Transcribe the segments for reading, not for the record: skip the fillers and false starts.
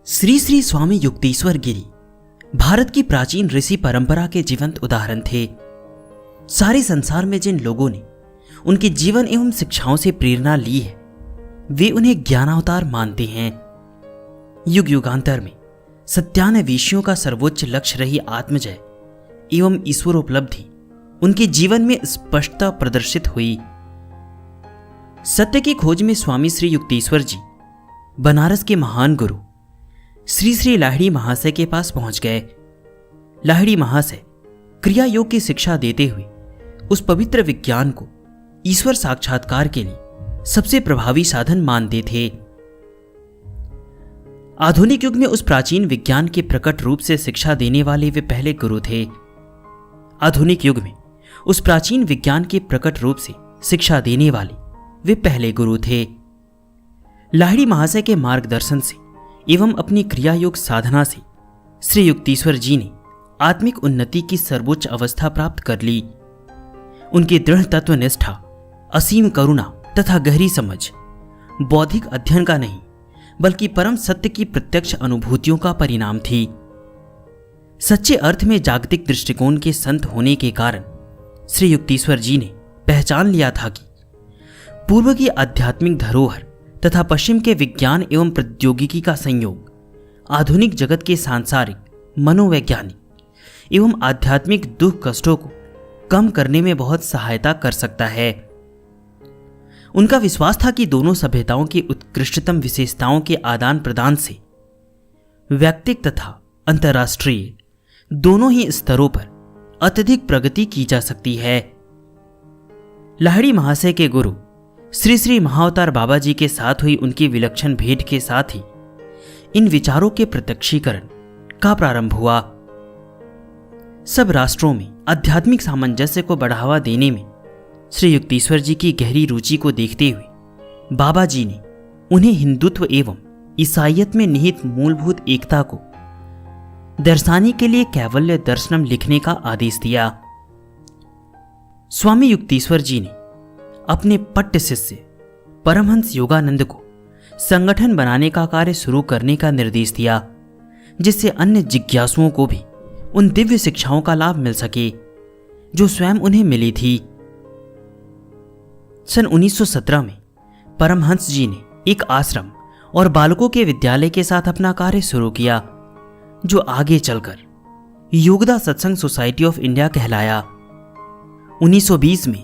श्री श्री स्वामी युक्तेश्वर गिरी भारत की प्राचीन ऋषि परंपरा के जीवंत उदाहरण थे। सारे संसार में जिन लोगों ने उनके जीवन एवं शिक्षाओं से प्रेरणा ली है, वे उन्हें ज्ञानावतार मानते हैं। युग युगांतर में सत्यान्वेषियों का सर्वोच्च लक्ष्य रही आत्मजय एवं ईश्वरोपलब्धि उनके जीवन में स्पष्टता प्रदर्शित हुई। सत्य की खोज में स्वामी श्री युक्तेश्वर जी बनारस के महान गुरु श्री श्री लाहिड़ी महाशय के पास पहुंच गए। लाहिड़ी महाशय क्रिया योग की शिक्षा देते हुए उस पवित्र विज्ञान को ईश्वर साक्षात्कार के लिए सबसे प्रभावी साधन मानते थे। आधुनिक युग में उस प्राचीन विज्ञान के प्रकट रूप से शिक्षा देने वाले वे पहले गुरु थे। आधुनिक युग में उस प्राचीन विज्ञान के प्रकट रूप से शिक्षा देने वाले वे पहले गुरु थे। लाहिड़ी महाशय के मार्गदर्शन से एवं अपनी क्रिया योग साधना से श्री युक्तेश्वर जी ने आत्मिक उन्नति की सर्वोच्च अवस्था प्राप्त कर ली। उनकी दृढ़ तत्वनिष्ठा, असीम करुणा तथा गहरी समझ बौद्धिक अध्ययन का नहीं बल्कि परम सत्य की प्रत्यक्ष अनुभूतियों का परिणाम थी। सच्चे अर्थ में जागतिक दृष्टिकोण के संत होने के कारण श्री युक्तेश्वर जी ने पहचान लिया था कि पूर्व की आध्यात्मिक धरोहर तथा पश्चिम के विज्ञान एवं प्रौद्योगिकी का संयोग आधुनिक जगत के सांसारिक, मनोवैज्ञानिक एवं आध्यात्मिक दुख कष्टों को कम करने में बहुत सहायता कर सकता है। उनका विश्वास था कि दोनों सभ्यताओं की उत्कृष्टतम विशेषताओं के आदान प्रदान से वैयक्तिक तथा अंतर्राष्ट्रीय दोनों ही स्तरों पर अत्यधिक प्रगति की जा सकती है। लाहिड़ी महाशय के गुरु श्री श्री महाअवतार बाबा जी के साथ हुई उनकी विलक्षण भेंट के साथ ही इन विचारों के प्रत्यक्षीकरण का प्रारंभ हुआ। सब राष्ट्रों में आध्यात्मिक सामंजस्य को बढ़ावा देने में श्री युक्तेश्वर जी की गहरी रुचि को देखते हुए बाबा जी ने उन्हें हिंदुत्व एवं ईसाईयत में निहित मूलभूत एकता को दर्शाने के लिए कैवल्य दर्शनम लिखने का आदेश दिया। स्वामी युक्तेश्वर जी ने अपने पट्ट शिष्य परमहंस योगानंद को संगठन बनाने का कार्य शुरू करने का निर्देश दिया, जिससे अन्य जिज्ञासुओं को भी उन दिव्य शिक्षाओं का लाभ मिल सके जो स्वयं उन्हें मिली थी। सन 1917 में परमहंस जी ने एक आश्रम और बालकों के विद्यालय के साथ अपना कार्य शुरू किया, जो आगे चलकर योगदा सत्संग सोसाइटी ऑफ इंडिया कहलाया। 1920 में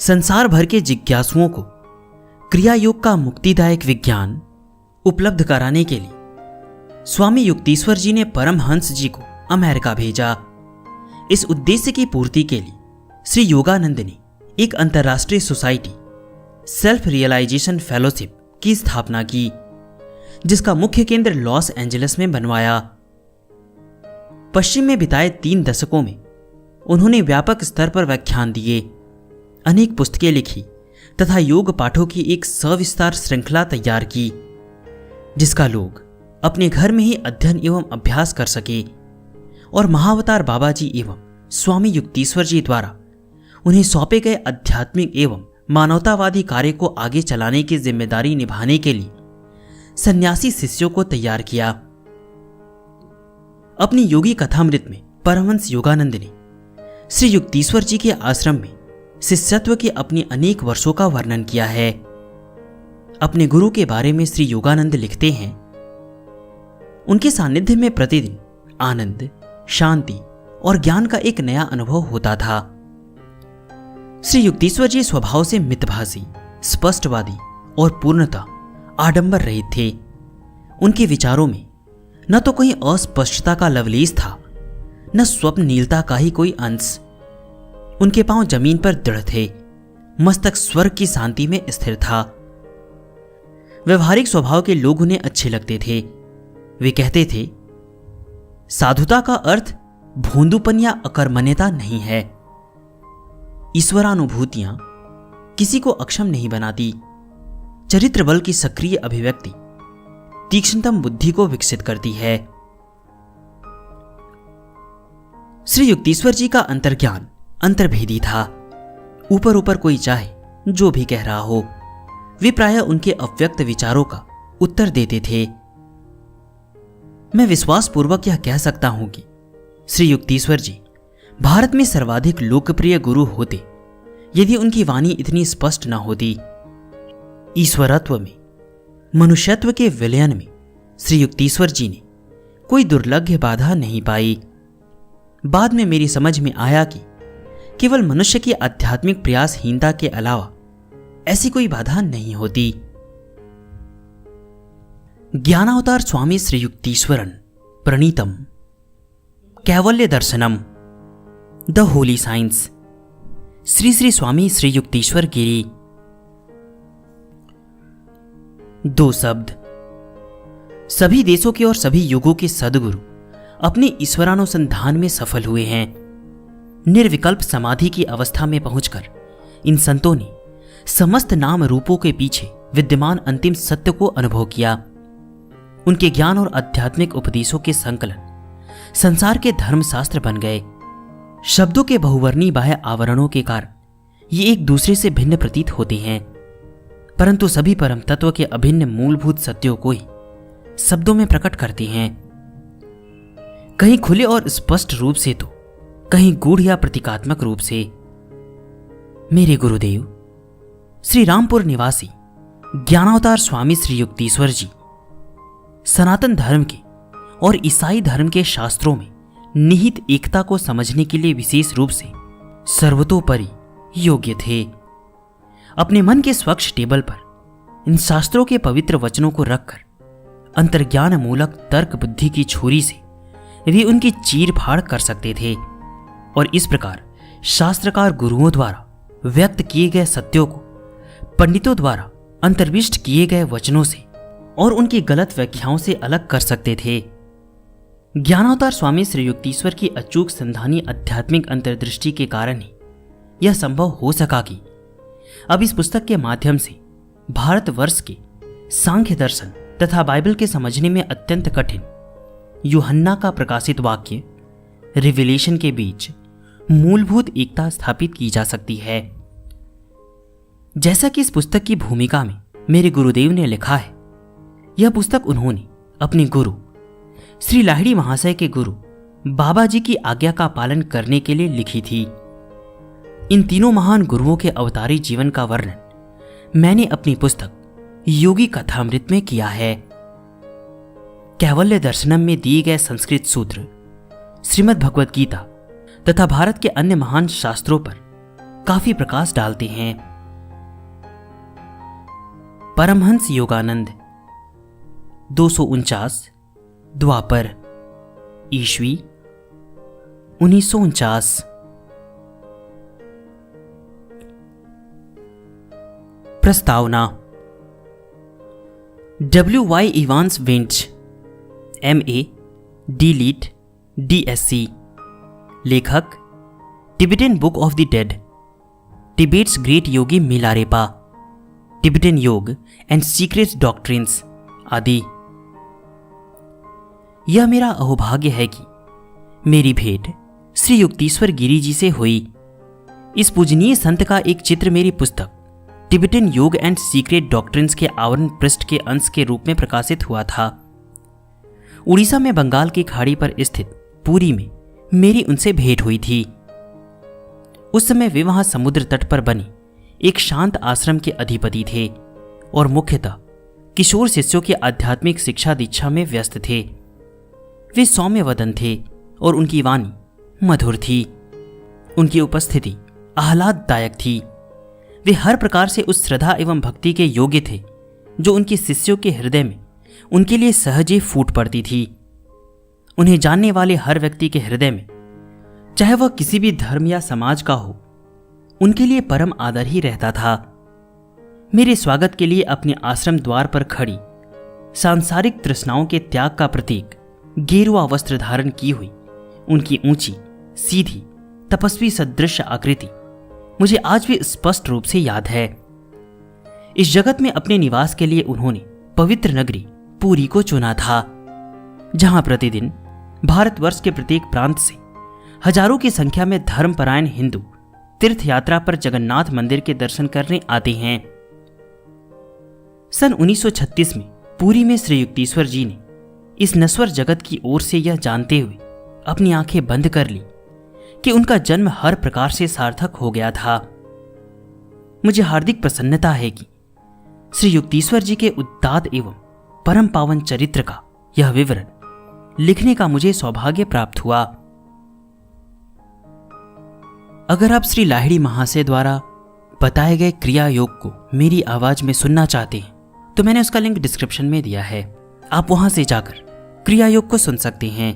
संसार भर के जिज्ञासुओं को क्रिया योग का मुक्तिदायक विज्ञान उपलब्ध कराने के लिए स्वामी युक्तेश्वर जी ने परमहंस जी को अमेरिका भेजा। इस उद्देश्य की पूर्ति के लिए श्री योगानंद ने एक अंतर्राष्ट्रीय सोसाइटी सेल्फ रियलाइजेशन फेलोशिप की स्थापना की, जिसका मुख्य केंद्र लॉस एंजलिस में बनवाया। पश्चिम में बिताए 3 दशकों में उन्होंने व्यापक स्तर पर व्याख्यान दिए, अनेक पुस्तकें लिखी तथा योग पाठों की एक सविस्तार श्रृंखला तैयार की, जिसका लोग अपने घर में ही अध्ययन एवं अभ्यास कर सके और महाअवतार बाबा जी एवं स्वामी युक्तेश्वर जी द्वारा उन्हें सौंपे गए आध्यात्मिक एवं मानवतावादी कार्य को आगे चलाने की जिम्मेदारी निभाने के लिए सन्यासी शिष्यों को तैयार किया। अपनी योगी कथामृत में परमहंस योगानंद ने श्री युक्तेश्वर जी के आश्रम में शिष्यत्व के अपने अनेक वर्षों का वर्णन किया है। अपने गुरु के बारे में श्री योगानंद लिखते हैं, उनके सानिध्य में प्रतिदिन आनंद, शांति और ज्ञान का एक नया अनुभव होता था। श्री युक्तेश्वर जी स्वभाव से मितभाषी, स्पष्टवादी और पूर्णतः आडंबर रहित थे। उनके विचारों में न तो कहीं अस्पष्टता का लवलेश था, न स्वप्ननीलता का ही कोई अंश। उनके पांव जमीन पर दृढ़ थे, मस्तक स्वर्ग की शांति में स्थिर था। व्यवहारिक स्वभाव के लोग उन्हें अच्छे लगते थे। वे कहते थे, साधुता का अर्थ भोंदूपन या अकर्मण्यता नहीं है। ईश्वरानुभूतियां किसी को अक्षम नहीं बनाती। चरित्र बल की सक्रिय अभिव्यक्ति तीक्ष्णतम बुद्धि को विकसित करती है। श्री युक्तेश्वर जी का अंतर्ज्ञान अंतर्भेदी था। ऊपर ऊपर कोई चाहे जो भी कह रहा हो, वे प्रायः उनके अव्यक्त विचारों का उत्तर देते थे। मैं विश्वासपूर्वक यह कह सकता हूं कि श्री युक्तेश्वर जी भारत में सर्वाधिक लोकप्रिय गुरु होते यदि उनकी वाणी इतनी स्पष्ट न होती। ईश्वरत्व में, मनुष्यत्व के विलयन में श्री युक्तेश्वर जी ने कोई दुर्लभ बाधा नहीं पाई। बाद में मेरी समझ में आया कि केवल मनुष्य की आध्यात्मिक प्रयासहीनता के अलावा ऐसी कोई बाधा नहीं होती। ज्ञानावतार स्वामी श्री युक्तेश्वरन प्रणीतम कैवल्य दर्शनम द होली साइंस श्री श्री स्वामी श्री युक्तेश्वर गिरी। 2 शब्द। सभी देशों के और सभी युगों के सद्गुरु अपने ईश्वरानुसंधान में सफल हुए हैं। निर्विकल्प समाधि की अवस्था में पहुंचकर इन संतों ने समस्त नाम रूपों के पीछे विद्यमान अंतिम सत्य को अनुभव किया। उनके ज्ञान और आध्यात्मिक उपदेशों के संकलन संसार के धर्मशास्त्र बन गए। शब्दों के बहुवर्णी बाह्य आवरणों के कारण ये एक दूसरे से भिन्न प्रतीत होते हैं, परंतु सभी परम तत्व के अभिन्न मूलभूत सत्यों को ही शब्दों में प्रकट करते हैं, कहीं खुले और स्पष्ट रूप से तो कहीं गूढ़ या प्रतीकात्मक रूप से। मेरे गुरुदेव श्री रामपुर निवासी ज्ञानावतार स्वामी श्री युक्तेश्वर जी सनातन धर्म के और ईसाई धर्म के शास्त्रों में निहित एकता को समझने के लिए विशेष रूप से सर्वतोपरि योग्य थे। अपने मन के स्वच्छ टेबल पर इन शास्त्रों के पवित्र वचनों को रखकर अंतर्ज्ञान मूलक तर्क बुद्धि की छुरी से वे उनकी चीर फाड़ कर सकते थे और इस प्रकार शास्त्रकार गुरुओं द्वारा व्यक्त किए गए सत्यों को पंडितों द्वारा अंतर्विष्ट किए गए वचनों से और उनकी गलत व्याख्याओं से अलग कर सकते थे। ज्ञानावतार स्वामी श्री युक्तेश्वर की अचूक संधानी आध्यात्मिक अंतर्दृष्टि के कारण ही यह संभव हो सका कि अब इस पुस्तक के माध्यम से भारतवर्ष के सांख्य दर्शन तथा बाइबल के समझने में अत्यंत कठिन यूहन्ना का प्रकाशित वाक्य रिविलेशन के बीच मूलभूत एकता स्थापित की जा सकती है। जैसा कि इस पुस्तक की भूमिका में मेरे गुरुदेव ने लिखा है, यह पुस्तक उन्होंने अपने गुरु श्री लाहिड़ी महाशय के गुरु बाबा जी की आज्ञा का पालन करने के लिए लिखी थी। इन तीनों महान गुरुओं के अवतारी जीवन का वर्णन मैंने अपनी पुस्तक योगी कथामृत में किया है। कैवल्य दर्शनम में दिए गए संस्कृत सूत्र श्रीमद् भगवद गीता तथा भारत के अन्य महान शास्त्रों पर काफी प्रकाश डालते हैं। परमहंस योगानंद 249 द्वापर ईस्वी 1949। प्रस्तावना। W.Y. Evans Wentz MA D.Litt DSc। लेखक Tibetan book of the dead, Tibet's great yogi Milarepa, Tibetan yoga and secret doctrines आदि। यह मेरा अहोभाग्य है कि मेरी भेंट श्री युक्तेश्वर गिरी जी से हुई। इस पूजनीय संत का एक चित्र मेरी पुस्तक Tibetan yoga and secret doctrines के आवरण पृष्ठ के अंश के रूप में प्रकाशित हुआ था। उड़ीसा में बंगाल की खाड़ी पर स्थित पुरी में मेरी उनसे भेंट हुई थी। उस समय वे वहां समुद्र तट पर बने एक शांत आश्रम के अधिपति थे और मुख्यतः किशोर शिष्यों की आध्यात्मिक शिक्षा दीक्षा में व्यस्त थे। वे सौम्य वदन थे और उनकी वाणी मधुर थी। उनकी उपस्थिति आह्लाददायक थी। वे हर प्रकार से उस श्रद्धा एवं भक्ति के योग्य थे जो उनके शिष्यों के हृदय में उनके लिए सहज ही फूट पड़ती थी। उन्हें जानने वाले हर व्यक्ति के हृदय में, चाहे वह किसी भी धर्म या समाज का हो, उनके लिए परम आदर ही रहता था। मेरे स्वागत के लिए अपने आश्रम द्वार पर खड़ी सांसारिक तृष्णाओं के त्याग का प्रतीक गेरुआ वस्त्र धारण की हुई उनकी ऊंची सीधी तपस्वी सदृश आकृति मुझे आज भी स्पष्ट रूप से याद है। इस जगत में अपने निवास के लिए उन्होंने पवित्र नगरी पुरी को चुना था, जहां प्रतिदिन भारतवर्ष के प्रत्येक प्रांत से हजारों की संख्या में धर्मपरायण हिंदू तीर्थ यात्रा पर जगन्नाथ मंदिर के दर्शन करने आते हैं। सन 1936 में पुरी में श्री युक्तेश्वर जी ने इस नश्वर जगत की ओर से यह जानते हुए अपनी आंखें बंद कर ली कि उनका जन्म हर प्रकार से सार्थक हो गया था। मुझे हार्दिक प्रसन्नता है कि श्री युक्तेश्वर जी के उदात्त एवं परम पावन चरित्र का यह विवरण लिखने का मुझे सौभाग्य प्राप्त हुआ। अगर आप श्री लाहिड़ी महाशय द्वारा बताए गए क्रिया योग को मेरी आवाज में सुनना चाहते हैं तो मैंने उसका लिंक डिस्क्रिप्शन में दिया है, आप वहां से जाकर क्रिया योग को सुन सकते हैं।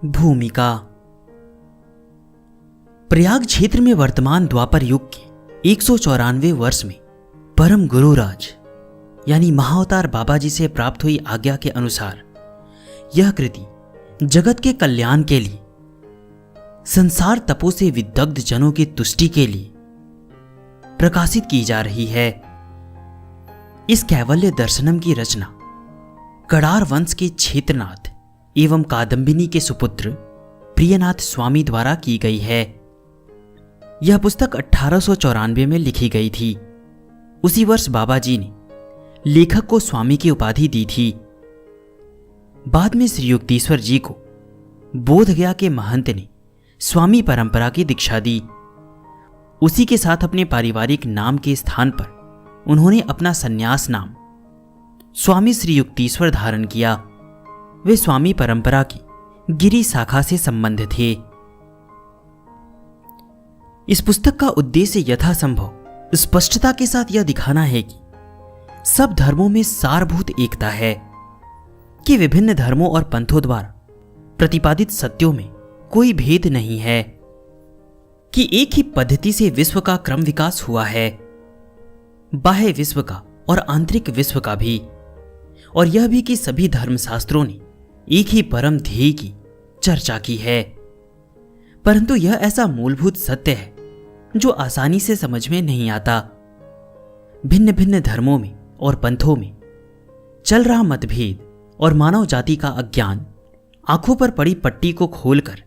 भूमिका। प्रयाग क्षेत्र में वर्तमान द्वापर युग के 194वें वर्ष में परम गुरुराज यानी महाअवतार बाबा जी से प्राप्त हुई आज्ञा के अनुसार यह कृति जगत के कल्याण के लिए, संसार तपो से विदग्ध जनों की तुष्टि के लिए प्रकाशित की जा रही है। इस कैवल्य दर्शनम की रचना कड़ार वंश के क्षेत्रनाथ एवं कादम्बिनी के सुपुत्र प्रियनाथ स्वामी द्वारा की गई है। यह पुस्तक 1894 में लिखी गई थी। उसी वर्ष बाबा जी ने लेखक को स्वामी की उपाधि दी थी। बाद में श्री युक्तेश्वर जी को बोधगया के महंत ने स्वामी परंपरा की दीक्षा दी। उसी के साथ अपने पारिवारिक नाम के स्थान पर उन्होंने अपना संन्यास नाम स्वामी श्री युक्तेश्वर धारण किया। वे स्वामी परंपरा की गिरी शाखा से संबंध थे। इस पुस्तक का उद्देश्य यथासंभव स्पष्टता के साथ यह दिखाना है कि सब धर्मों में सारभूत एकता है, कि विभिन्न धर्मों और पंथों द्वारा प्रतिपादित सत्यों में कोई भेद नहीं है, कि एक ही पद्धति से विश्व का क्रम विकास हुआ है, बाह्य विश्व का और आंतरिक विश्व का भी, और यह भी कि सभी धर्मशास्त्रों ने एक ही परम ध्येय की चर्चा की है। परंतु यह ऐसा मूलभूत सत्य है जो आसानी से समझ में नहीं आता। भिन्न भिन्न धर्मों में और पंथों में चल रहा मतभेद और मानव जाति का अज्ञान आंखों पर पड़ी पट्टी को खोलकर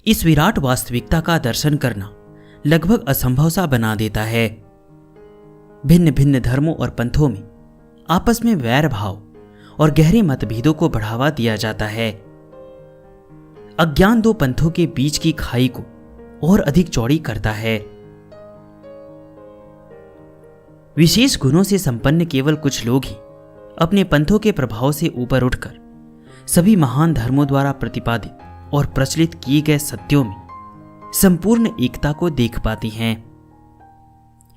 इस विराट वास्तविकता का दर्शन करना लगभग असंभव सा बना देता है। भिन्न भिन्न धर्मों और पंथों में आपस में वैर भाव और गहरे मतभेदों को बढ़ावा दिया जाता है। अज्ञान दो पंथों के बीच की खाई को और अधिक चौड़ी करता है। विशेष गुणों से संपन्न केवल कुछ लोग ही अपने पंथों के प्रभाव से ऊपर उठकर सभी महान धर्मों द्वारा प्रतिपादित और प्रचलित किए गए सत्यों में संपूर्ण एकता को देख पाती हैं।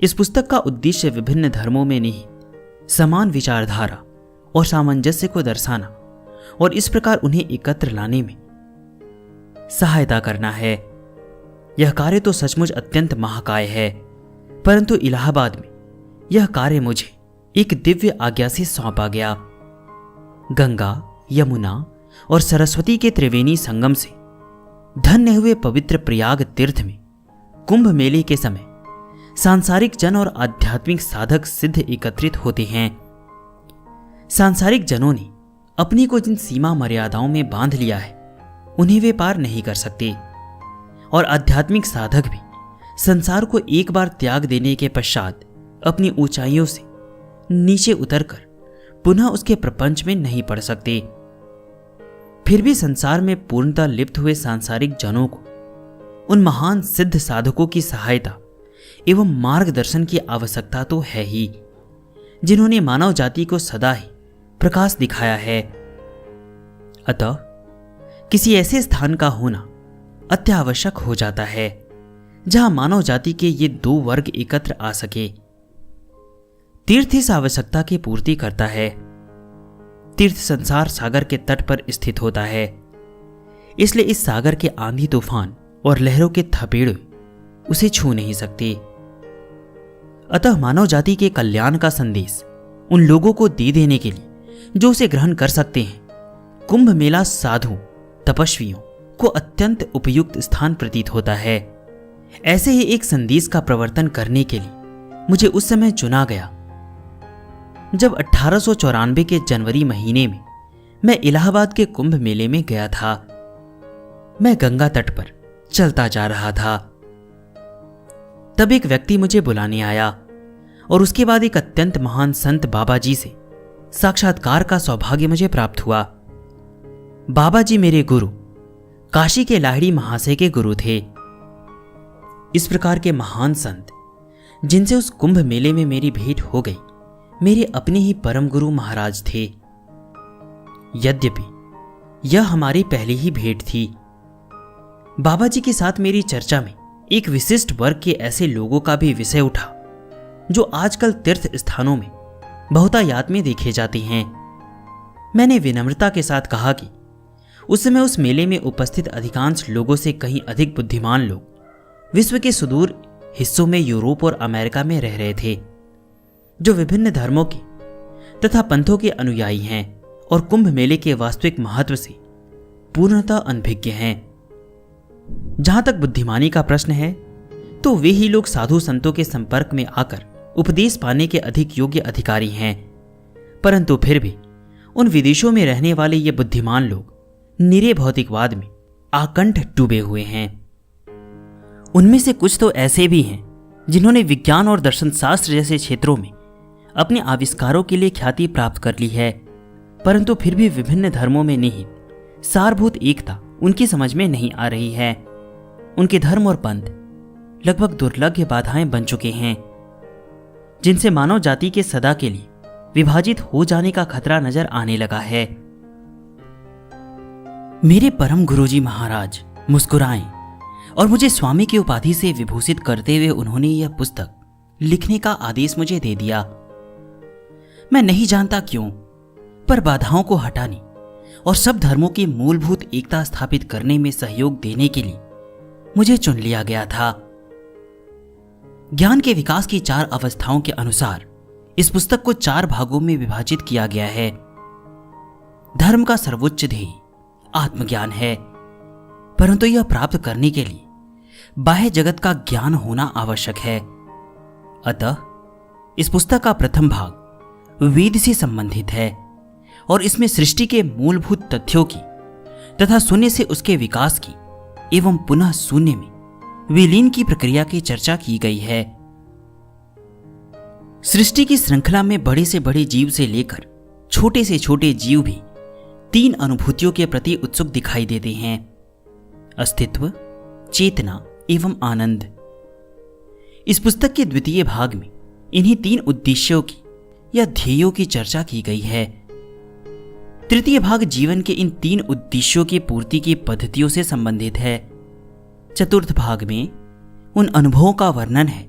इस पुस्तक का उद्देश्य विभिन्न धर्मों में नहीं समान विचारधारा और सामंजस्य को दर्शाना और इस प्रकार उन्हें एकत्र लाने में सहायता करना है। यह कार्य तो सचमुच अत्यंत महाकाय है, परंतु इलाहाबाद में यह कार्य मुझे एक दिव्य आज्ञा से सौंपा गया। गंगा, यमुना और सरस्वती के त्रिवेणी संगम से धन्य हुए पवित्र प्रयाग तीर्थ में कुंभ मेले के समय सांसारिक जन और आध्यात्मिक साधक सिद्ध एकत्रित होते हैं। सांसारिक जनों ने अपनी को जिन सीमा मर्यादाओं में बांध लिया है उन्हें वे पार नहीं कर सकते, और आध्यात्मिक साधक भी संसार को एक बार त्याग देने के पश्चात अपनी ऊंचाइयों से नीचे उतरकर पुनः उसके प्रपंच में नहीं पड़ सकते। फिर भी संसार में पूर्णतः लिप्त हुए सांसारिक जनों को उन महान सिद्ध साधकों की सहायता एवं मार्गदर्शन की आवश्यकता तो है ही, जिन्होंने मानव जाति को सदा ही प्रकाश दिखाया है। अतः किसी ऐसे स्थान का होना अत्यावश्यक हो जाता है जहां मानव जाति के ये दो वर्ग एकत्र आ सके। तीर्थ इस आवश्यकता की पूर्ति करता है। तीर्थ संसार सागर के तट पर स्थित होता है, इसलिए इस सागर के आंधी तूफान और लहरों के थपेड़े उसे छू नहीं सकते। अतः मानव जाति के कल्याण का संदेश उन लोगों को दे देने के लिए जो उसे ग्रहण कर सकते हैं, कुंभ मेला साधु तपस्वियों को अत्यंत उपयुक्त स्थान प्रतीत होता है। ऐसे ही एक संदेश का प्रवर्तन करने के लिए मुझे उस समय चुना गया जब 1894 के जनवरी महीने में मैं इलाहाबाद के कुंभ मेले में गया था। मैं गंगा तट पर चलता जा रहा था। तब एक व्यक्ति मुझे बुलाने आया और उसके बाद एक अत्यंत महान संत बाबा जी से साक्षात्कार का सौभाग्य मुझे प्राप्त हुआ। बाबा जी मेरे गुरु काशी के लाहिड़ी महाशय के गुरु थे। इस प्रकार के महान संत जिनसे उस कुंभ मेले में मेरी भेंट हो गई, मेरे अपने ही परम गुरु महाराज थे। यद्यपि यह हमारी पहली ही भेंट थी, बाबा जी के साथ मेरी चर्चा में एक विशिष्ट वर्ग के ऐसे लोगों का भी विषय उठा जो आजकल तीर्थ स्थानों में बहुतायत में देखे जाते हैं। मैंने विनम्रता के साथ कहा कि उस समय उस मेले में उपस्थित अधिकांश लोगों से कहीं अधिक बुद्धिमान लोग विश्व के सुदूर हिस्सों में यूरोप और अमेरिका में रह रहे थे, जो विभिन्न धर्मों के तथा पंथों के अनुयायी हैं और कुंभ मेले के वास्तविक महत्व से पूर्णतः अनभिज्ञ हैं। जहां तक बुद्धिमानी का प्रश्न है, तो वे ही लोग साधु संतों के संपर्क में आकर उपदेश पाने के अधिक योग्य अधिकारी हैं। परंतु फिर भी उन विदेशों में रहने वाले ये बुद्धिमान लोग निरे भौतिकवाद में आकंठ डूबे हुए हैं। उनमें से कुछ तो ऐसे भी हैं जिन्होंने विज्ञान और दर्शन शास्त्र जैसे क्षेत्रों में अपने आविष्कारों के लिए ख्याति प्राप्त कर ली है, परंतु फिर भी विभिन्न धर्मों में निहित सारभूत एकता उनकी समझ में नहीं आ रही है। उनके धर्म और पंथ लगभग दुर्लभ बाधाएं बन चुके हैं, जिनसे मानव जाति के सदा के लिए विभाजित हो जाने का खतरा नजर आने लगा है। मेरे परम गुरुजी महाराज मुस्कुराए और मुझे स्वामी की उपाधि से विभूषित करते हुए उन्होंने यह पुस्तक लिखने का आदेश मुझे दे दिया। मैं नहीं जानता क्यों, पर बाधाओं को हटाने और सब धर्मों की मूलभूत एकता स्थापित करने में सहयोग देने के लिए मुझे चुन लिया गया था। ज्ञान के विकास की 4 अवस्थाओं के अनुसार इस पुस्तक को 4 भागों में विभाजित किया गया है। धर्म का सर्वोच्च ध्येय आत्मज्ञान है, परंतु यह प्राप्त करने के लिए बाह्य जगत का ज्ञान होना आवश्यक है। अतः इस पुस्तक का प्रथम भाग वेद से संबंधित है और इसमें सृष्टि के मूलभूत तथ्यों की तथा शून्य से उसके विकास की एवं पुनः शून्य में विलीन की प्रक्रिया की चर्चा की गई है। सृष्टि की श्रृंखला में बड़े से बड़े जीव से लेकर छोटे से छोटे जीव भी 3 अनुभूतियों के प्रति उत्सुक दिखाई देते हैं: अस्तित्व, चेतना एवं आनंद। इस पुस्तक के द्वितीय भाग में इन्हीं 3 उद्देश्यों की या ध्येयों की चर्चा की गई है। तृतीय भाग जीवन के इन 3 उद्देश्यों की पूर्ति की पद्धतियों से संबंधित है। चतुर्थ भाग में उन अनुभवों का वर्णन है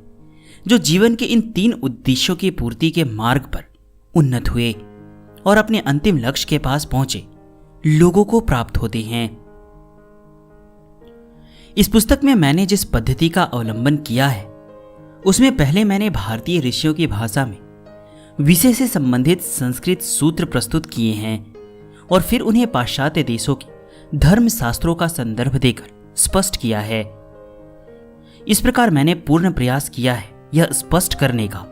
जो जीवन के इन 3 उद्देश्यों की पूर्ति के मार्ग पर उन्नत हुए और अपने अंतिम लक्ष्य के पास पहुंचे लोगों को प्राप्त होते हैं। इस पुस्तक में मैंने जिस पद्धति का अवलंबन किया है, उसमें पहले मैंने भारतीय ऋषियों की भाषा में विषय से संबंधित संस्कृत सूत्र प्रस्तुत किए हैं और फिर उन्हें पाश्चात्य देशों के धर्म शास्त्रों का संदर्भ देकर स्पष्ट किया है। इस प्रकार मैंने पूर्ण प्रयास किया है यह स्पष्ट करने का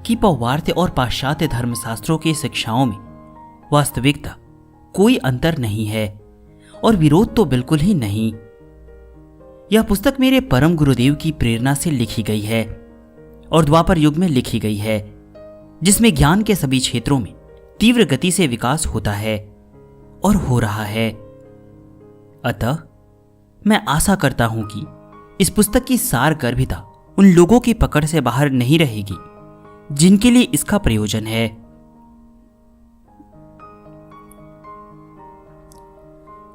कि पौवार्त्य और पाश्चात्य धर्मशास्त्रों की शिक्षाओं में वास्तविकता कोई अंतर नहीं है और विरोध तो बिल्कुल ही नहीं। यह पुस्तक मेरे परम गुरुदेव की प्रेरणा से लिखी गई है और द्वापर युग में लिखी गई है, जिसमें ज्ञान के सभी क्षेत्रों में तीव्र गति से विकास होता है और हो रहा है। अतः मैं आशा करता हूं कि इस पुस्तक की सारगर्भिता उन लोगों की पकड़ से बाहर नहीं रहेगी जिनके लिए इसका प्रयोजन है।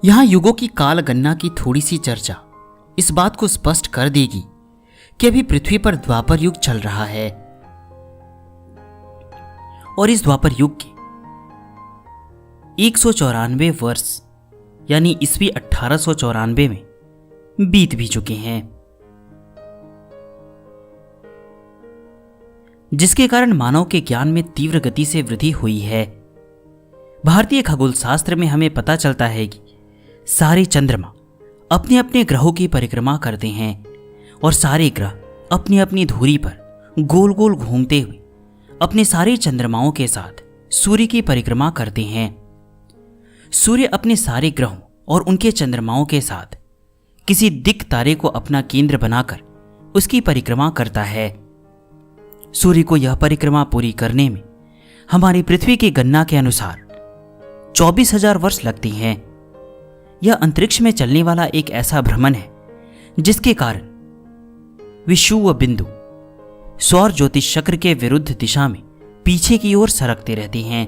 यहां युगों की काल गणना की थोड़ी सी चर्चा इस बात को स्पष्ट कर देगी कि अभी पृथ्वी पर द्वापर युग चल रहा है और इस द्वापर युग के 194 वर्ष यानी ईस्वी 1894 में बीत भी चुके हैं, जिसके कारण मानव के ज्ञान में तीव्र गति से वृद्धि हुई है। भारतीय खगोल शास्त्र में हमें पता चलता है कि सारे चंद्रमा अपने अपने ग्रहों की परिक्रमा करते हैं और सारे ग्रह अपनी अपनी धुरी पर गोल गोल घूमते हुए अपने सारे चंद्रमाओं के साथ सूर्य की परिक्रमा करते हैं। सूर्य अपने सारे ग्रहों और उनके चंद्रमाओं के साथ किसी दिक् तारे को अपना केंद्र बनाकर उसकी परिक्रमा करता है। सूर्य को यह परिक्रमा पूरी करने में हमारी पृथ्वी की गणना के अनुसार 24,000 वर्ष लगती हैं। यह अंतरिक्ष में चलने वाला एक ऐसा भ्रमण है जिसके कारण विषुव बिंदु सौर ज्योतिष चक्र के विरुद्ध दिशा में पीछे की ओर सरकते रहते हैं।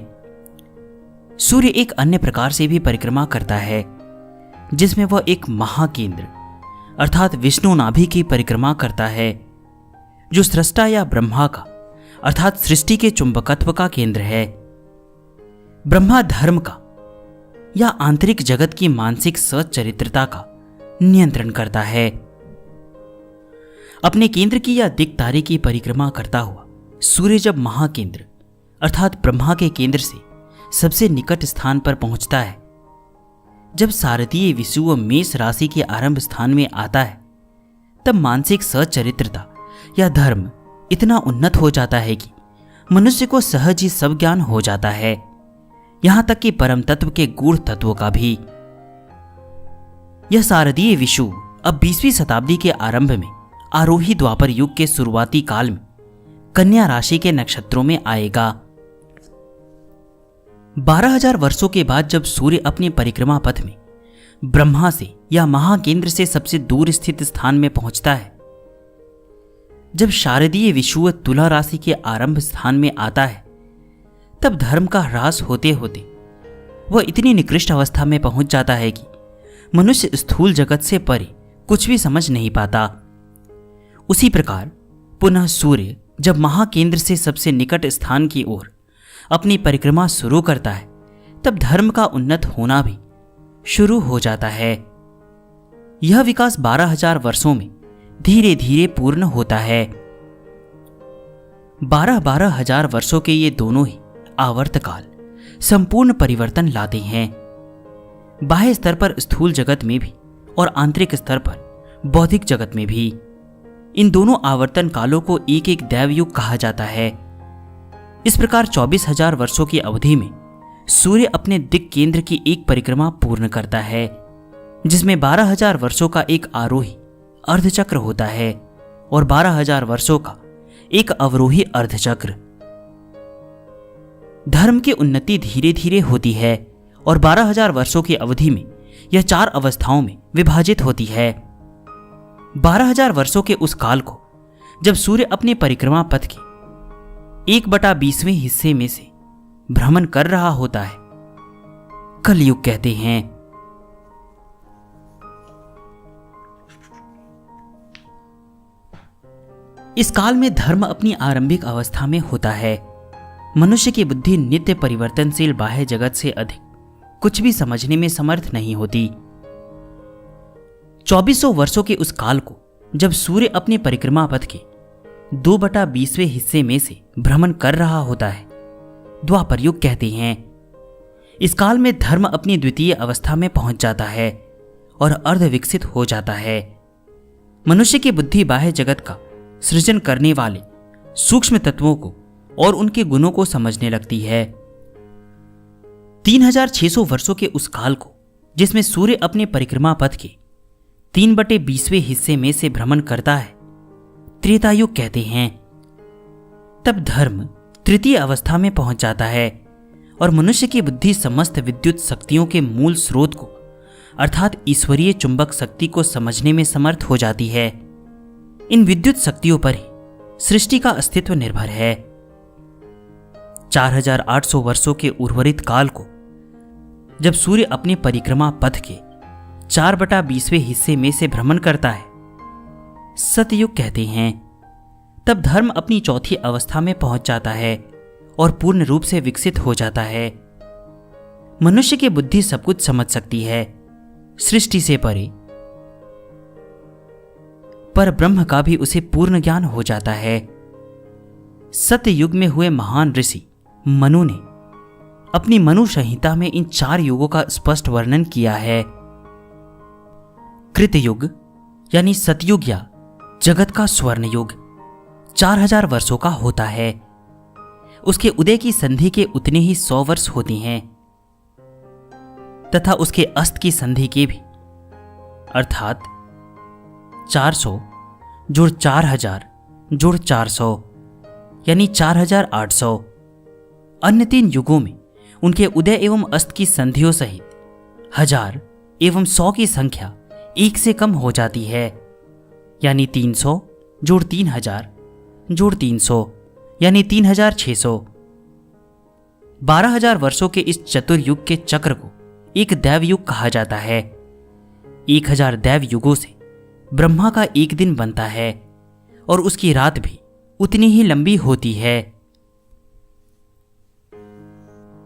सूर्य एक अन्य प्रकार से भी परिक्रमा करता है जिसमें वह एक महाकेंद्र अर्थात विष्णु नाभि की परिक्रमा करता है, जो सृष्टा या ब्रह्मा का अर्थात सृष्टि के चुंबकत्व का केंद्र है। ब्रह्मा धर्म का या आंतरिक जगत की मानसिक सच्चरित्रता का नियंत्रण करता है। अपने केंद्र की या दिक् तारे की परिक्रमा करता हुआ सूर्य जब महाकेंद्र अर्थात ब्रह्मा के केंद्र से सबसे निकट स्थान पर पहुंचता है, जब सारथीय विषुव मेष राशि के आरंभ स्थान में आता है, तब मानसिक सच्चरित्रता या धर्म इतना उन्नत हो जाता है कि मनुष्य को सहज ही सब ज्ञान हो जाता है, यहां तक कि परम तत्व के गूढ़ तत्वों का भी। यह शारदीय विषुव अब 20वीं शताब्दी के आरंभ में आरोही द्वापर युग के शुरुआती काल में कन्या राशि के नक्षत्रों में आएगा। 12,000 वर्षों के बाद जब सूर्य अपने परिक्रमा पथ में ब्रह्मा से या महाकेंद्र से सबसे दूर स्थित स्थान में पहुंचता है, जब शारदीय विषुव तुला राशि के आरंभ स्थान में आता है, तब धर्म का ह्रास होते होते वह इतनी निकृष्ट अवस्था में पहुंच जाता है कि मनुष्य स्थूल जगत से परे कुछ भी समझ नहीं पाता। उसी प्रकार पुनः सूर्य जब महाकेंद्र से सबसे निकट स्थान की ओर अपनी परिक्रमा शुरू करता है, तब धर्म का उन्नत होना भी शुरू हो जाता है। यह विकास 12,000 वर्षों में धीरे धीरे पूर्ण होता है। 12,000 वर्षों के ये दोनों ही आवर्त काल संपूर्ण परिवर्तन लाते हैं। बाह्य स्तर पर स्थूल जगत में भी और आंतरिक स्तर पर बौद्धिक जगत में भी। इन दोनों आवर्तन कालों को एक एक दैवयुग कहा जाता है। इस प्रकार 24,000 वर्षों की अवधि में सूर्य अपने दिक् केंद्र की एक परिक्रमा पूर्ण करता है, जिसमें 12,000 वर्षों का एक आरोही अर्धचक्र होता है और 12,000 वर्षों का एक अवरोही अर्धचक्र। धर्म की उन्नति धीरे धीरे होती है और 12,000 वर्षों की अवधि में यह 4 अवस्थाओं में विभाजित होती है। 12,000 वर्षों के उस काल को जब सूर्य अपने परिक्रमा पथ के 1/20वें हिस्से में से भ्रमण कर रहा होता है, कलयुग कहते हैं। इस काल में धर्म अपनी आरंभिक अवस्था में होता है। मनुष्य की बुद्धि नित्य परिवर्तनशील बाह्य जगत से अधिक कुछ भी समझने में समर्थ नहीं होती। 2400 वर्षों के उस काल को जब सूर्य अपने परिक्रमा पथ के 2/20वें हिस्से में से भ्रमण कर रहा होता है, द्वापर युग कहते हैं। इस काल में धर्म अपनी द्वितीय अवस्था में पहुंच जाता है और अर्ध विकसित हो जाता है। मनुष्य की बुद्धि बाह्य जगत का सृजन करने वाले सूक्ष्म तत्वों को और उनके गुणों को समझने लगती है। 3,600 वर्षों के उस काल को जिसमें सूर्य अपने परिक्रमा पथ के 3/20वें हिस्से में से भ्रमण करता है, त्रेतायुग कहते हैं। तब धर्म तृतीय अवस्था में पहुंच जाता है और मनुष्य की बुद्धि समस्त विद्युत शक्तियों के मूल स्रोत को अर्थात ईश्वरीय चुंबक शक्ति को समझने में समर्थ हो जाती है। इन विद्युत शक्तियों पर ही सृष्टि का अस्तित्व निर्भर है। 4,800 वर्षों के उर्वरित काल को जब सूर्य अपने परिक्रमा पथ के 4/20वें हिस्से में से भ्रमण करता है, सतयुग कहते हैं। तब धर्म अपनी चौथी अवस्था में पहुंच जाता है और पूर्ण रूप से विकसित हो जाता है। मनुष्य की बुद्धि सब कुछ समझ सकती है, सृष्टि से परे, पर ब्रह्म का भी उसे पूर्ण ज्ञान हो जाता है। सतयुग में हुए महान ऋषि मनु ने अपनी मनु संहिता में इन 4 युगों का स्पष्ट वर्णन किया है। कृतयुग यानी सतयुग या जगत का स्वर्ण युग 4,000 वर्षों का होता है। उसके उदय की संधि के उतने ही 100 वर्ष होती हैं। तथा उसके अस्त की संधि के भी, अर्थात 400 जोड़ 4000 जोड़ 400 यानी 4800। अन्य 3 युगों में उनके उदय एवं अस्त की संधियों सहित 1000 एवं 100 की संख्या 1 से कम हो जाती है, यानी 300 जोड़ 3000 जोड़ 300 यानी 3600। 12,000 वर्षों के इस चतुर्युग के चक्र को एक दैव युग कहा जाता है। 1000 दैव युगों से ब्रह्मा का एक दिन बनता है और उसकी रात भी उतनी ही लंबी होती है।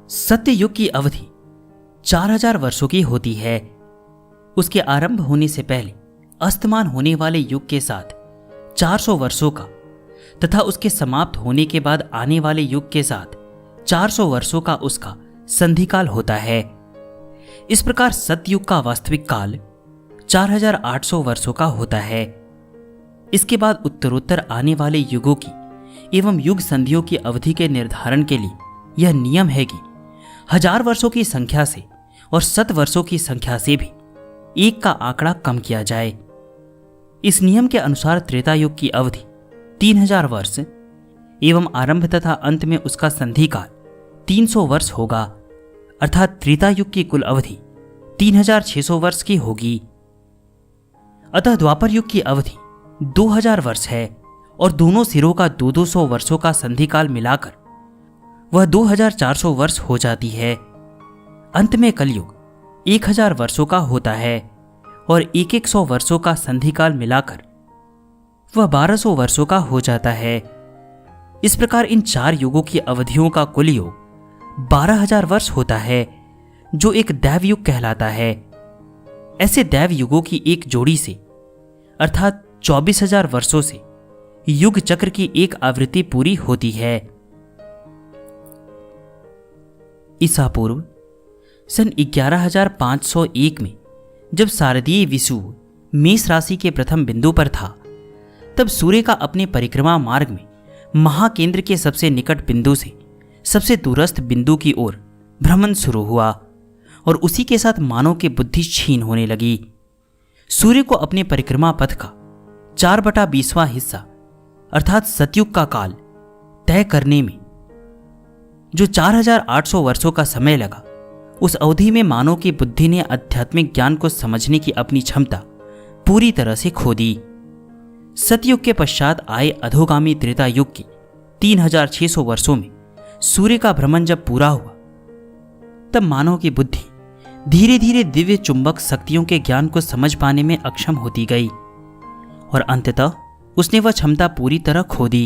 सत्य युग की अवधि 4000 वर्षों की होती है। उसके आरंभ होने से पहले अस्तमान होने वाले युग के साथ 400 वर्षों का तथा उसके समाप्त होने के बाद आने वाले युग के साथ 400 वर्षों का उसका संधिकाल होता है। इस प्रकार सतयुग का वास्तविक काल 4800 वर्षों का होता है। इसके बाद उत्तरोत्तर आने वाले युगों की एवं युग संधियों की अवधि के निर्धारण के लिए यह नियम है कि 1000 वर्षों की संख्या से और 100 वर्षों की संख्या से भी 1 का आंकड़ा कम किया जाए। इस नियम के अनुसार त्रेता युग की अवधि 3000 वर्ष एवं आरंभ तथा अंत में उसका संधिकाल 300 वर्ष होगा, अर्थात त्रेता युग की कुल अवधि 3600 वर्ष की होगी। अतः द्वापर युग की अवधि 2000 वर्ष है और दोनों सिरों का 200 वर्षों का संधिकाल मिलाकर वह 2400 वर्ष हो जाती है। अंत में कलयुग 1000 वर्षों का होता है और 100 वर्षों का संधिकाल मिलाकर वह 1200 वर्षों का हो जाता है। इस प्रकार इन 4 युगों की अवधियों का कुल योग 12000 वर्ष होता है, जो एक दैव युग कहलाता है। ऐसे दैव युगों की एक जोड़ी से अर्थात 24000 वर्षों से युग चक्र की एक आवृत्ति पूरी होती है। ईसा पूर्व सन 11501 में जब शारदीय विषुव मेष राशि के प्रथम बिंदु पर था, तब सूर्य का अपने परिक्रमा मार्ग में महाकेंद्र के सबसे निकट बिंदु से सबसे दूरस्थ बिंदु की ओर भ्रमण शुरू हुआ और उसी के साथ मानव की बुद्धि क्षीण होने लगी। सूर्य को अपने परिक्रमा पथ का 4/20वां हिस्सा अर्थात सतयुग का काल तय करने में जो 4800 वर्षों का समय लगा, उस अवधि में मानव की बुद्धि ने आध्यात्मिक ज्ञान को समझने की अपनी क्षमता पूरी तरह से खो दी। सतयुग के पश्चात आए अधोगामी त्रेता युग की 3600 वर्षों में सूर्य का भ्रमण जब पूरा हुआ, तब मानव की बुद्धि धीरे धीरे दिव्य चुंबक शक्तियों के ज्ञान को समझ पाने में अक्षम होती गई और अंततः उसने वह क्षमता पूरी तरह खो दी।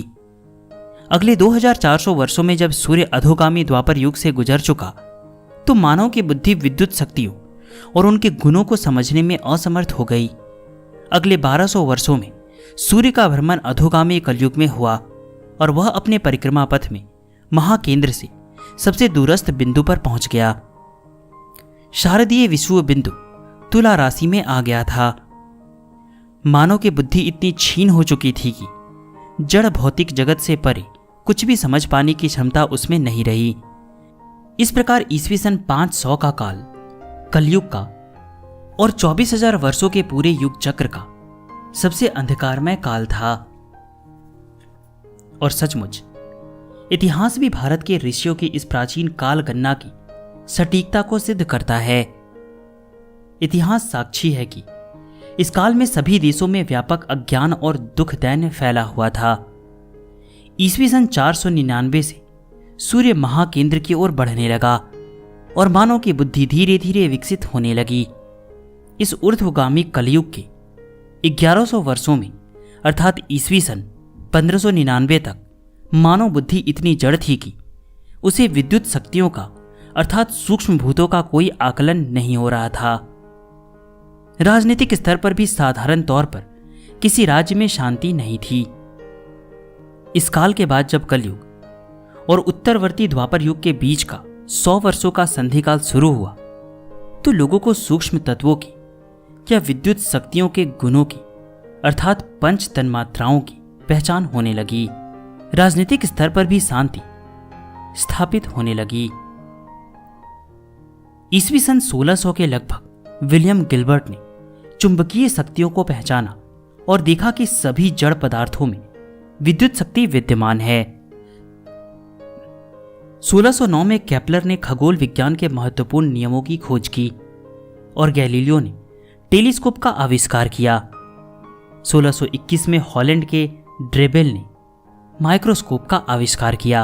अगले 2400 वर्षों में जब सूर्य अधोगामी द्वापर युग से गुजर चुका, तो मानव की बुद्धि विद्युत शक्तियों और उनके गुणों को समझने में असमर्थ हो गई। अगले 1200 वर्षों में सूर्य का भ्रमण अधोगामी कलयुग में हुआ और वह अपने परिक्रमा पथ में महाकेंद्र से सबसे दूरस्थ बिंदु पर पहुंच गया। शारदीय विषुव बिंदु तुला राशि में आ गया था। मानव की बुद्धि इतनी क्षीण हो चुकी थी कि जड़ भौतिक जगत से परे कुछ भी समझ पाने की क्षमता उसमें नहीं रही। इस प्रकार ईस्वी सन 500 का काल कलयुग का और 24000 वर्षों के पूरे युग चक्र का सबसे अंधकारमय काल था। और सचमुच इतिहास भी भारत के ऋषियों की इस प्राचीन काल गणना की सटीकता को सिद्ध करता है। इतिहास साक्षी है कि इस काल में सभी देशों में व्यापक अज्ञान और दुख दैन्य फैला हुआ था। ईस्वी सन 499 से सूर्य महाकेंद्र की ओर बढ़ने लगा और मानव की बुद्धि धीरे धीरे विकसित होने लगी। इस ऊर्ध्वगामी कलयुग के 1100 वर्षों में अर्थात ईस्वी सन 1599 तक मानव बुद्धि इतनी जड़ थी कि उसे विद्युत शक्तियों का अर्थात सूक्ष्म भूतों का कोई आकलन नहीं हो रहा था। राजनीतिक स्तर पर भी साधारण तौर पर किसी राज्य में शांति नहीं थी। इस काल के बाद जब कलयुग और उत्तरवर्ती द्वापर युग के बीच का 100 वर्षों का संधिकाल शुरू हुआ, तो लोगों को सूक्ष्म तत्वों की या विद्युत शक्तियों के गुणों की अर्थात पंच तन्मात्राओं की पहचान होने लगी। राजनीतिक स्तर पर भी शांति स्थापित होने लगी। ईस्वी सन 1600 के लगभग विलियम गिलबर्ट ने चुंबकीय शक्तियों को पहचाना और देखा कि सभी जड़ पदार्थों में विद्युत शक्ति विद्यमान है। 1609 में केपलर ने खगोल विज्ञान के महत्वपूर्ण नियमों की खोज की और गैलीलियो ने टेलीस्कोप का आविष्कार किया। 1621 में हॉलैंड के ड्रेबेल ने माइक्रोस्कोप का आविष्कार किया।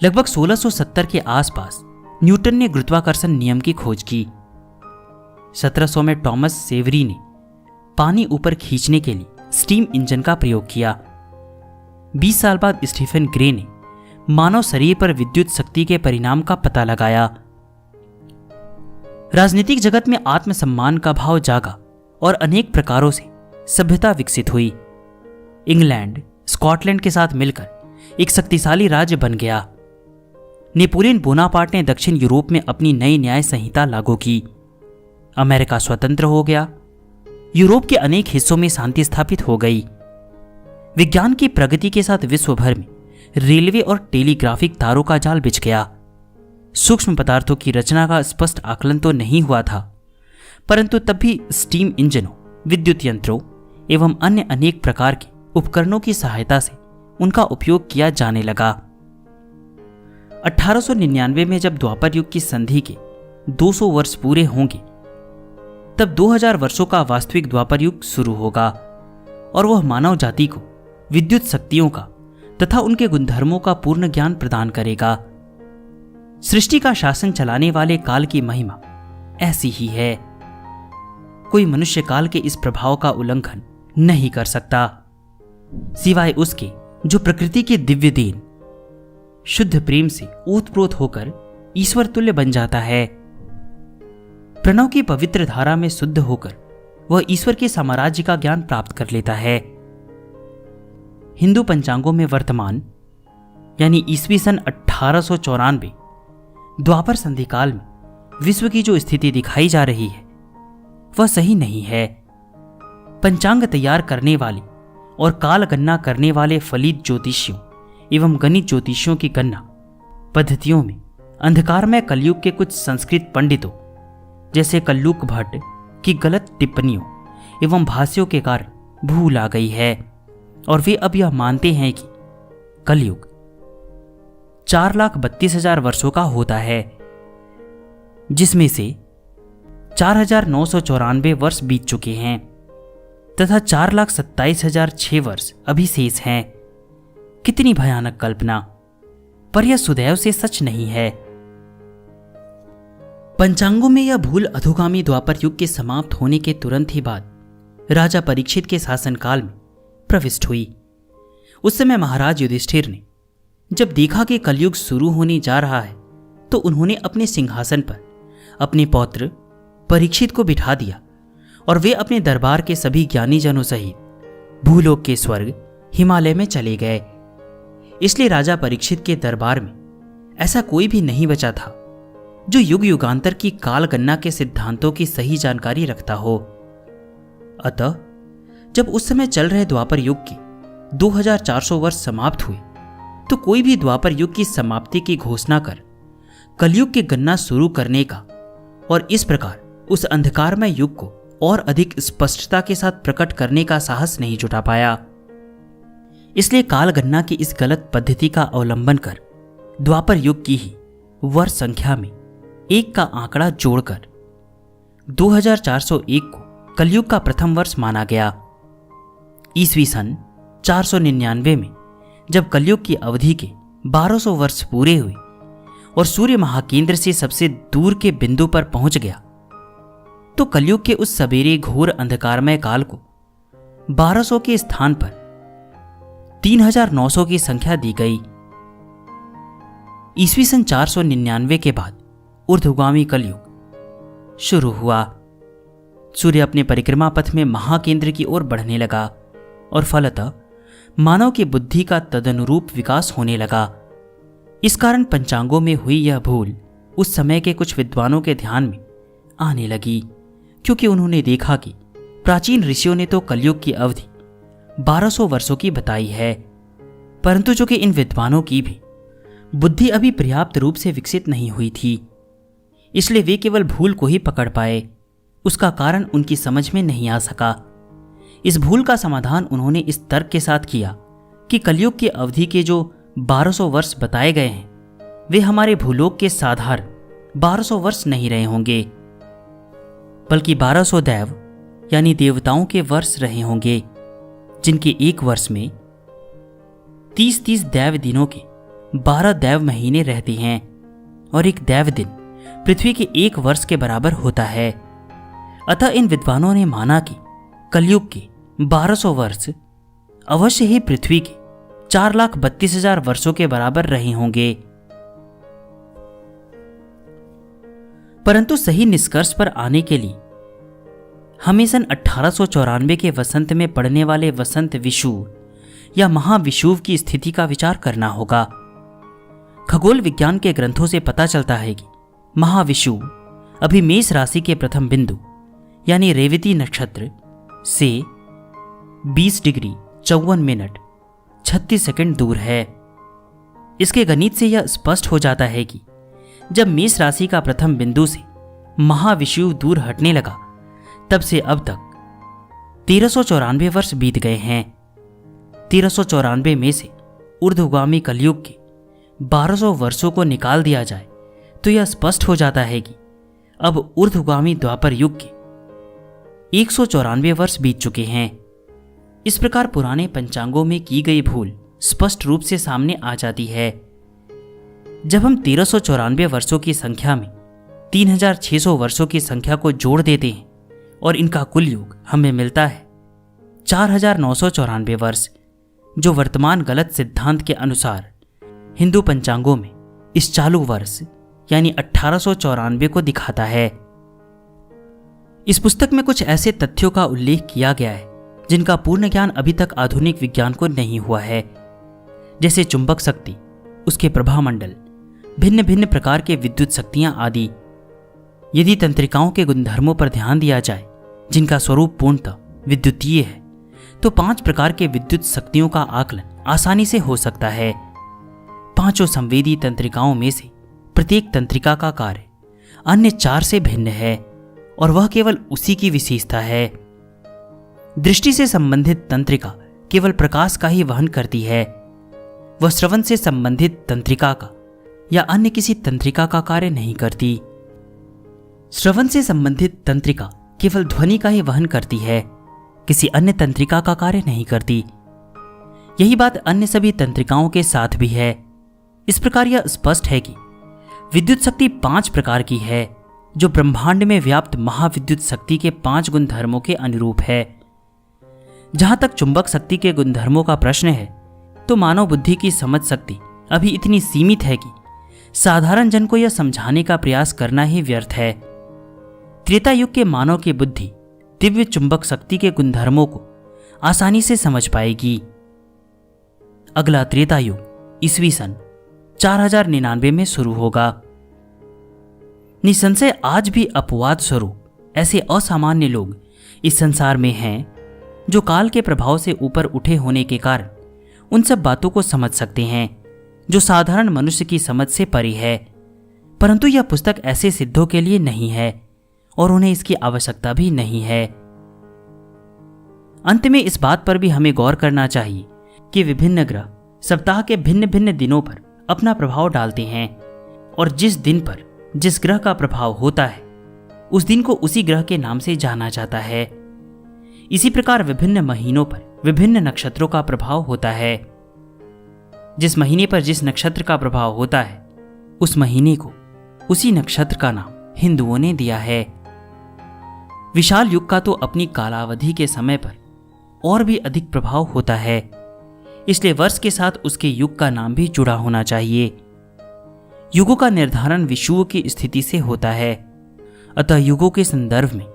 लगभग 1670 के आसपास न्यूटन ने गुरुत्वाकर्षण नियम की खोज की। 1700 में टॉमस सेवरी ने पानी ऊपर खींचने के लिए स्टीम इंजन का प्रयोग किया। 20 साल बाद स्टीफन ग्रे ने मानव शरीर पर विद्युत शक्ति के परिणाम का पता लगाया। राजनीतिक जगत में आत्मसम्मान का भाव जागा और अनेक प्रकारों से सभ्यता विकसित हुई। इंग्लैंड स्कॉटलैंड के साथ मिलकर एक शक्तिशाली राज्य बन गया। नेपोलियन बोनापार्ट ने दक्षिण यूरोप में अपनी नई न्याय संहिता लागू की। अमेरिका स्वतंत्र हो गया। यूरोप के अनेक हिस्सों में शांति स्थापित हो गई। विज्ञान की प्रगति के साथ विश्व भर में रेलवे और टेलीग्राफिक तारों का जाल बिछ गया। सूक्ष्म पदार्थों की रचना का स्पष्ट आकलन तो नहीं हुआ था, परंतु तब भी स्टीम इंजनों, विद्युत यंत्रों एवं अन्य अनेक प्रकार के उपकरणों की सहायता से उनका उपयोग किया जाने लगा। 1899 में जब द्वापर युग की संधि के 200 वर्ष पूरे होंगे, तब 2000 वर्षों का वास्तविक द्वापर युग शुरू होगा और वह मानव जाति को विद्युत शक्तियों का तथा उनके गुणधर्मों का पूर्ण ज्ञान प्रदान करेगा। सृष्टि का शासन चलाने वाले काल की महिमा ऐसी ही है। कोई मनुष्य काल के इस प्रभाव का उल्लंघन नहीं कर सकता, सिवाय उसके जो प्रकृति के दिव्य देन शुद्ध प्रेम से ओतप्रोत होकर ईश्वर तुल्य बन जाता है। प्रणव की पवित्र धारा में शुद्ध होकर वह ईश्वर के साम्राज्य का ज्ञान प्राप्त कर लेता है। हिंदू पंचांगों में वर्तमान यानी ईस्वी सन 1894 द्वापर संधि काल में विश्व की जो स्थिति दिखाई जा रही है वह सही नहीं है। पंचांग तैयार करने वाले और काल गणना करने वाले फलित ज्योतिषियों एवं गणित ज्योतिषियों की गणना पद्धतियों में अंधकारमय कलयुग के कुछ संस्कृत पंडितों जैसे कल्लूक भट्ट की गलत टिप्पणियों एवं भाष्यों के कारण भूल आ गई है और वे अब यह मानते हैं कि कलयुग 4,32,000 वर्षों का होता है, जिसमें से 4,994 वर्ष बीत चुके हैं तथा 4,27,006 वर्ष अभी शेष हैं। कितनी भयानक कल्पना, पर यह सुदैव से सच नहीं है। पंचांगों में यह भूल अधोगामी द्वापर युग के समाप्त होने के तुरंत ही बाद राजा परीक्षित के शासनकाल में प्रविष्ट हुई। उस समय महाराज युधिष्ठिर ने जब देखा कि कलयुग शुरू होने जा रहा है तो उन्होंने अपने सिंहासन पर अपने पौत्र परीक्षित को बिठा दिया और वे अपने दरबार के सभी ज्ञानी जनों सहित भूलोक के स्वर्ग हिमालय में चले गए। इसलिए राजा परीक्षित के दरबार में ऐसा कोई भी नहीं बचा था जो युग युगांतर की काल गणना के सिद्धांतों की सही जानकारी रखता हो। अतः जब उस समय चल रहे द्वापर युग के 2400 वर्ष समाप्त हुए तो कोई भी द्वापर युग की समाप्ति की घोषणा कर कलयुग की गणना शुरू करने का और इस प्रकार उस अंधकारमय युग को और अधिक स्पष्टता के साथ प्रकट करने का साहस नहीं जुटा पाया। इसलिए काल गणना की इस गलत पद्धति का अवलंबन कर द्वापर युग की ही वर्ष संख्या में 1 का आंकड़ा जोड़कर 2401 को कलयुग का प्रथम वर्ष माना गया। ईस्वी सन 499 में जब कलयुग की अवधि के 1200 वर्ष पूरे हुए और सूर्य महाकेंद्र से सबसे दूर के बिंदु पर पहुंच गया तो कलयुग के उस सवेरे घोर अंधकारमय काल को 1200 के स्थान पर 3900 की संख्या दी गई। ईस्वी सन 499 के बाद ऊर्ध्वगामी कलयुग शुरू हुआ। सूर्य अपने परिक्रमा पथ में महाकेंद्र की ओर बढ़ने लगा और फलतः मानव की बुद्धि का तदनुरूप विकास होने लगा। इस कारण पंचांगों में हुई यह भूल उस समय के कुछ विद्वानों के ध्यान में आने लगी, क्योंकि उन्होंने देखा कि प्राचीन ऋषियों ने तो कलयुग की अवधि 1200 वर्षों की बताई है, परंतु जो कि इन विद्वानों की भी बुद्धि अभी पर्याप्त रूप से विकसित नहीं हुई थी, इसलिए वे केवल भूल को ही पकड़ पाए। उसका कारण उनकी समझ में नहीं आ सका। इस भूल का समाधान उन्होंने इस तर्क के साथ किया कि कलयुग की अवधि के जो 1200 वर्ष बताए गए हैं वे हमारे भूलोक के साधारण 1200 वर्ष नहीं रहे होंगे, बल्कि 1200 दैव यानी देवताओं के वर्ष रहे होंगे, जिनके एक वर्ष में 30-30 दैव दिनों के 12 दैव महीने रहते हैं और एक दैव दिन पृथ्वी के एक वर्ष के बराबर होता है। अतः इन विद्वानों ने माना कि कलयुग के 1200 वर्ष अवश्य ही पृथ्वी के 4,32,000 वर्षों के बराबर रहे होंगे। परंतु सही निष्कर्ष पर आने के लिए हमें सन 1894 के वसंत में पड़ने वाले वसंत विषुव या महाविषुव की स्थिति का विचार करना होगा। खगोल विज्ञान के ग्रंथों से पता चलता है कि महाविषुव अभी मेष राशि के प्रथम बिंदु यानी रेवती नक्षत्र से 20 डिग्री 54 मिनट 36 सेकंड दूर है। इसके गणित से यह स्पष्ट हो जाता है कि जब मेष राशि का प्रथम बिंदु से महाविषुव दूर हटने लगा तब से अब तक 1394 वर्ष बीत गए हैं। 1394 में से ऊर्ध्वगामी कलयुग के 1200 वर्षों को निकाल दिया जाए तो यह स्पष्ट हो जाता है कि अब ऊर्ध्वगामी द्वापर युग के 194 वर्ष बीत चुके हैं। इस प्रकार पुराने पंचांगों में की गई भूल स्पष्ट रूप से सामने आ जाती है। जब हम 1394 वर्षों की संख्या में 3600 वर्षों की संख्या को जोड़ देते हैं और इनका कुल योग हमें मिलता है 4994 वर्ष, जो वर्तमान गलत सिद्धांत के अनुसार हिंदू पंचांगों में इस चालू वर्ष यानी 1894 को दिखाता है। इस पुस्तक में कुछ ऐसे तथ्यों का उल्लेख किया गया है जिनका पूर्ण ज्ञान अभी तक आधुनिक विज्ञान को नहीं हुआ है, जैसे चुंबक शक्ति, उसके प्रभामंडल, भिन्न भिन्न प्रकार के विद्युत शक्तियां आदि। यदि तंत्रिकाओं के गुणधर्मों पर ध्यान दिया जाए जिनका स्वरूप पूर्णतः विद्युतीय है, तो 5 प्रकार के विद्युत शक्तियों का आकलन आसानी से हो सकता है। 5 संवेदी तंत्रिकाओं में से प्रत्येक तंत्रिका का कार्य अन्य 4 से भिन्न है और वह केवल उसी की विशेषता है। दृष्टि से संबंधित तंत्रिका केवल प्रकाश का ही वहन करती है। वह श्रवण से संबंधित तंत्रिका का या अन्य किसी तंत्रिका का कार्य नहीं करती। श्रवण से संबंधित तंत्रिका केवल ध्वनि का ही वहन करती है, किसी अन्य तंत्रिका का कार्य नहीं करती। यही बात अन्य सभी तंत्रिकाओं के साथ भी है। इस प्रकार यह स्पष्ट है कि विद्युत शक्ति 5 प्रकार की है, जो ब्रह्मांड में व्याप्त महाविद्युत शक्ति के 5 गुणधर्मों के अनुरूप है। जहां तक चुंबक शक्ति के गुणधर्मों का प्रश्न है, तो मानव बुद्धि की समझ शक्ति अभी इतनी सीमित है कि साधारण जन को यह समझाने का प्रयास करना ही व्यर्थ है। त्रेता युग के मानव की बुद्धि दिव्य चुंबक शक्ति के गुणधर्मों को आसानी से समझ पाएगी। अगला त्रेता युग ईस्वी सन 4099 में शुरू होगा। निसंशय आज भी अपवाद स्वरूप ऐसे असामान्य लोग इस संसार में हैं जो काल के प्रभाव से ऊपर उठे होने के कारण उन सब बातों को समझ सकते हैं जो साधारण मनुष्य की समझ से परे है। परंतु यह पुस्तक ऐसे सिद्धों के लिए नहीं है और उन्हें इसकी आवश्यकता भी नहीं है। अंत में इस बात पर भी हमें गौर करना चाहिए कि विभिन्न ग्रह सप्ताह के भिन्न भिन्न दिनों पर अपना प्रभाव डालते हैं और जिस दिन पर जिस ग्रह का प्रभाव होता है उस दिन को उसी ग्रह के नाम से जाना जाता है। इसी प्रकार विभिन्न महीनों पर विभिन्न नक्षत्रों का प्रभाव होता है। जिस महीने पर जिस नक्षत्र का प्रभाव होता है उस महीने को उसी नक्षत्र का नाम हिंदुओं ने दिया है। विशाल युग का तो अपनी कालावधि के समय पर और भी अधिक प्रभाव होता है, इसलिए वर्ष के साथ उसके युग का नाम भी जुड़ा होना चाहिए। युगों का निर्धारण विषुवों की स्थिति से होता है, अतः युगों के संदर्भ में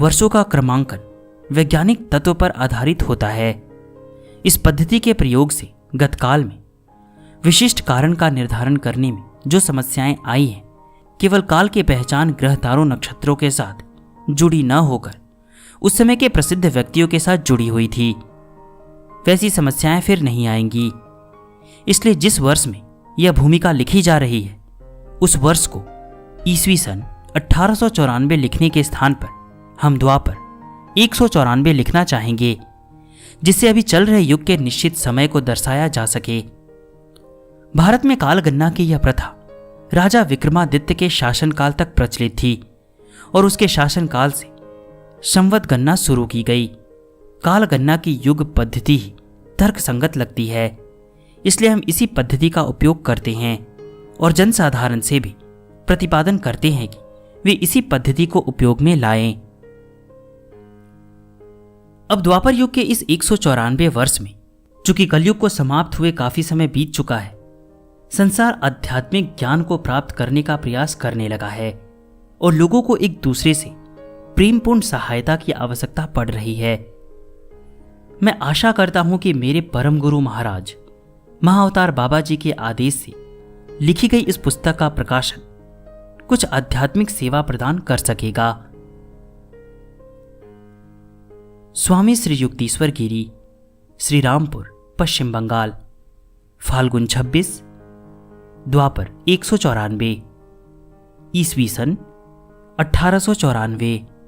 वर्षों का क्रमांकन वैज्ञानिक तत्व पर आधारित होता है। इस पद्धति के प्रयोग से गतकाल में विशिष्ट कारण का निर्धारण करने में जो समस्याएं आई हैं, केवल काल की पहचान ग्रह तारों नक्षत्रों के साथ जुड़ी न होकर उस समय के प्रसिद्ध व्यक्तियों के साथ जुड़ी हुई थी। वैसी समस्याएं फिर नहीं आएंगी। इसलिए जिस वर्ष में यह भूमिका लिखी जा रही है उस वर्ष को ईस्वी सन 1894 लिखने के स्थान पर हम द्वापर 194 लिखना चाहेंगे, जिससे अभी चल रहे युग के निश्चित समय को दर्शाया जा सके। भारत में कालगणना की यह प्रथा राजा विक्रमादित्य के शासनकाल तक प्रचलित थी और उसके शासनकाल से संवत गणना शुरू की गई। कालगणना की युग पद्धति ही तर्कसंगत लगती है, इसलिए हम इसी पद्धति का उपयोग करते हैं और जनसाधारण से भी प्रतिपादन करते हैं कि वे इसी पद्धति को उपयोग में लाएं। अब द्वापर युग के इस 194 वर्ष में, चूंकि कलयुग को समाप्त हुए काफी समय बीत चुका है, संसार आध्यात्मिक ज्ञान को प्राप्त करने का प्रयास करने लगा है और लोगों को एक दूसरे से प्रेमपूर्ण सहायता की आवश्यकता पड़ रही है। मैं आशा करता हूं कि मेरे परम गुरु महाराज महाअवतार बाबा जी के आदेश से लिखी गई इस पुस्तक का प्रकाशन कुछ आध्यात्मिक सेवा प्रदान कर सकेगा। स्वामी श्री युक्तेश्वर गिरी, श्री रामपुर, पश्चिम बंगाल, फाल्गुन 26, द्वापर 194, ईस्वी सन 1894।